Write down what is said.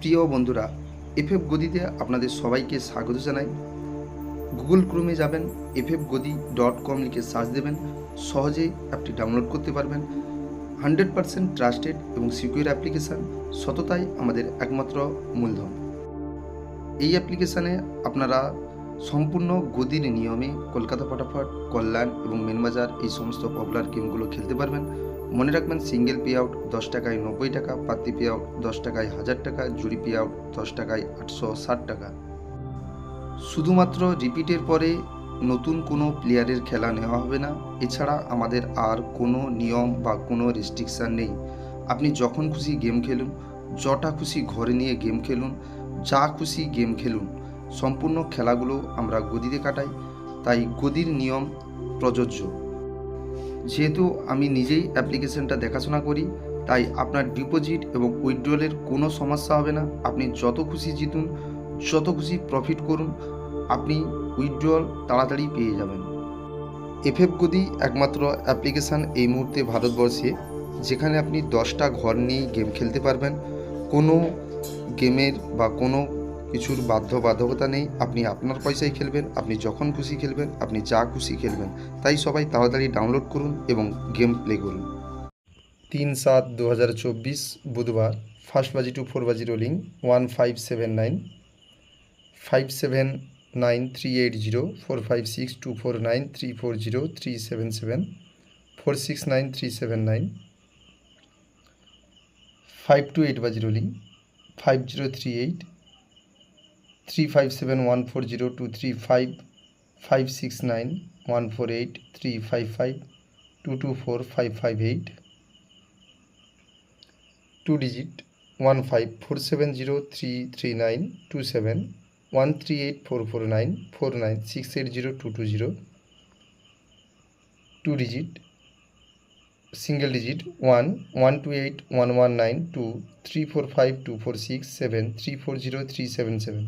প্রিয় বন্ধুরা, এফএফ গদিতে আপনাদের সবাইকে স্বাগত জানাই। গুগল ক্রোমে যাবেন, ffgodi.com লিখে সার্চ দেবেন, সহজেই অ্যাপটি ডাউনলোড করতে পারবেন। 100% ট্রাস্টেড এবং সিকিউর অ্যাপ্লিকেশান, সততাই আমাদের একমাত্র মূলধন। এই অ্যাপ্লিকেশানে আপনারা সম্পূর্ণ গদির নিয়মে কলকাতা ফটাফট, কল্যাণ এবং মেনবাজার এই সমস্ত পপুলার গেমগুলো খেলতে পারবেন। মনে রাখবেন, সিঙ্গেল পে আউট 10 টাকায় 90 টাকা, পাতি পে আউট 10 টাকায় 1000 টাকা, জুড়ি পে আউট 10 টাকায় 860 টাকা। শুধুমাত্র রিপিটের পরে নতুন কোনো প্লেয়ারের খেলা নেওয়া হবে না। এছাড়া আমাদের আর কোনো নিয়ম বা কোনো রেস্ট্রিকশান নেই। আপনি যখন খুশি গেম খেলুন, যটা খুশি ঘরে নিয়ে গেম খেলুন, যা খুশি গেম খেলুন। সম্পূর্ণ খেলাগুলো আমরা গদিতে কাটাই, তাই গদির নিয়ম প্রযোজ্য। যেহেতু আমি নিজেই অ্যাপ্লিকেশনটা দেখাশোনা করি, তাই আপনার ডিপোজিট এবং উইথড্রলের কোনো সমস্যা হবে না। আপনি যত খুশি জিতুন, যত খুশি প্রফিট করুন, আপনি উইথড্রল তাড়াতাড়ি পেয়ে যাবেন। এফএফ গদি একমাত্র অ্যাপ্লিকেশান এই মুহূর্তে ভারতবর্ষে, যেখানে আপনি 10টা ঘর নিয়েই গেম খেলতে পারবেন। কোনো গেমের বা কোনো কিছুর বাধ্যবাধকতা নেই। আপনি আপনার পয়সায় খেলবেন, আপনি যখন খুশি খেলবেন, আপনি যা খুশি খেলবেন। তাই সবাই তাড়াতাড়ি ডাউনলোড করুন এবং গেম প্লে করুন। 3/7/2024 বুধবার, ফার্স্ট বাজি টু 4 বাজি রোলিং 1579 579380 456249 340 377 469379 528 বাজি rolling 5038 357140235 569 148 355 224 558 2 digit 1547033927 138449 49680 2 digit single digit 1 128 119 2 345 246 7 340 377